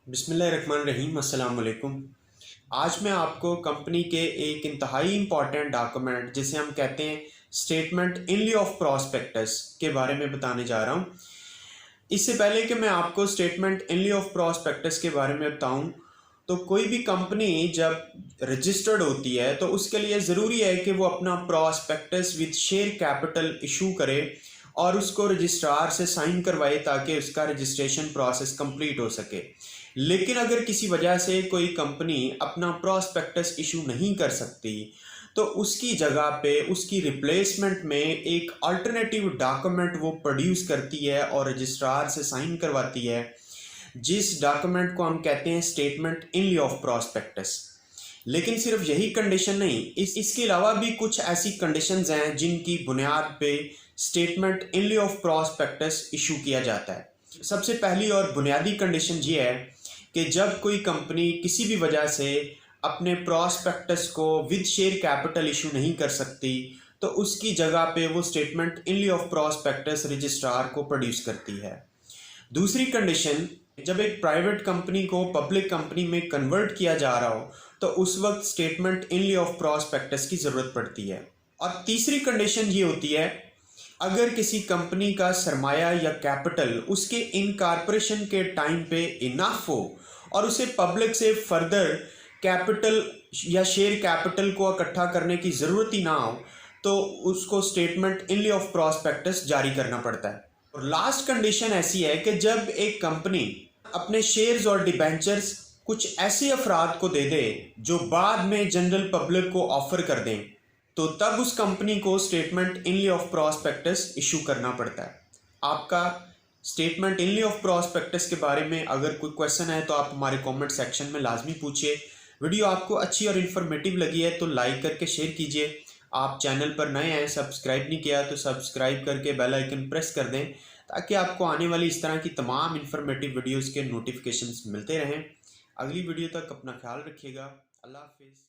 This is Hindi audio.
बिस्मिल्लाहिर्रहमानिर्रहीम अस्सलाम वालेकुम। आज मैं आपको कंपनी के एक इंतहाई इम्पॉर्टेंट डॉक्यूमेंट जिसे हम कहते हैं स्टेटमेंट इन लिeu ऑफ प्रॉस्पेक्टस के बारे में बताने जा रहा हूँ। इससे पहले कि मैं आपको स्टेटमेंट इन लिeu ऑफ प्रॉस्पेक्टस के बारे में बताऊँ, तो कोई भी कंपनी जब रजिस्टर्ड होती है तो उसके लिए ज़रूरी है कि वो अपना prospectus with share capital issue करे और उसको रजिस्ट्रार से साइन करवाए ताकि उसका रजिस्ट्रेशन प्रोसेस कंप्लीट हो सके। लेकिन अगर किसी वजह से कोई कंपनी अपना प्रॉस्पेक्टस इशू नहीं कर सकती तो उसकी जगह पे उसकी रिप्लेसमेंट में एक अल्टरनेटिव डॉक्यूमेंट वो प्रोड्यूस करती है और रजिस्ट्रार से साइन करवाती है, जिस डॉक्यूमेंट को हम कहते हैं स्टेटमेंट इन लिeu ऑफ प्रॉस्पेक्टस। लेकिन सिर्फ यही कंडीशन नहीं, इसके अलावा भी कुछ ऐसी कंडीशंस हैं जिनकी बुनियाद पे statement in लिeu of prospectus issue किया जाता है। सबसे पहली और बुनियादी कंडीशन ये है कि जब कोई कंपनी किसी भी वजह से अपने प्रॉस्पेक्टस को विद शेयर कैपिटल इशू नहीं कर सकती तो उसकी जगह पे वो statement in लिeu of prospectus registrar को प्रोड्यूस करती है। दूसरी कंडीशन, जब एक प्राइवेट कंपनी को पब्लिक कंपनी में कन्वर्ट किया जा रहा हो तो उस वक्त स्टेटमेंट इन लिeu ऑफ प्रॉस्पेक्टस की ज़रूरत पड़ती है। और तीसरी कंडीशन ये होती है, अगर किसी कंपनी का सरमाया या कैपिटल उसके इनकॉर्पोरेशन के टाइम पे इनफ हो और उसे पब्लिक से फर्दर कैपिटल या शेयर कैपिटल को इकट्ठा करने की ज़रूरत ही ना हो तो उसको स्टेटमेंट इन लिeu ऑफ प्रॉस्पेक्टस जारी करना पड़ता है। और लास्ट कंडीशन ऐसी है कि जब एक कंपनी अपने शेयर्स और डिबेंचर्स कुछ ऐसे अफराद को दे दे जो बाद में जनरल पब्लिक को ऑफर कर दें, तो तब उस कंपनी को statement in लिeu of prospectus issue करना पड़ता है। आपका स्टेटमेंट इन लिeu ऑफ प्रॉस्पेक्टस के बारे में अगर कोई क्वेश्चन है तो आप हमारे कमेंट सेक्शन में लाजमी पूछिए। वीडियो आपको अच्छी और इन्फॉर्मेटिव लगी है तो लाइक करके शेयर कीजिए। आप चैनल पर नए हैं, सब्सक्राइब नहीं किया तो सब्सक्राइब करके बेल आइकन प्रेस कर दें ताकि आपको आने वाली इस तरह की तमाम इन्फॉर्मेटिव वीडियोज़ के नोटिफिकेशंस मिलते रहें। अगली वीडियो तक अपना ख्याल रखिएगा। अल्लाह हाफिज़।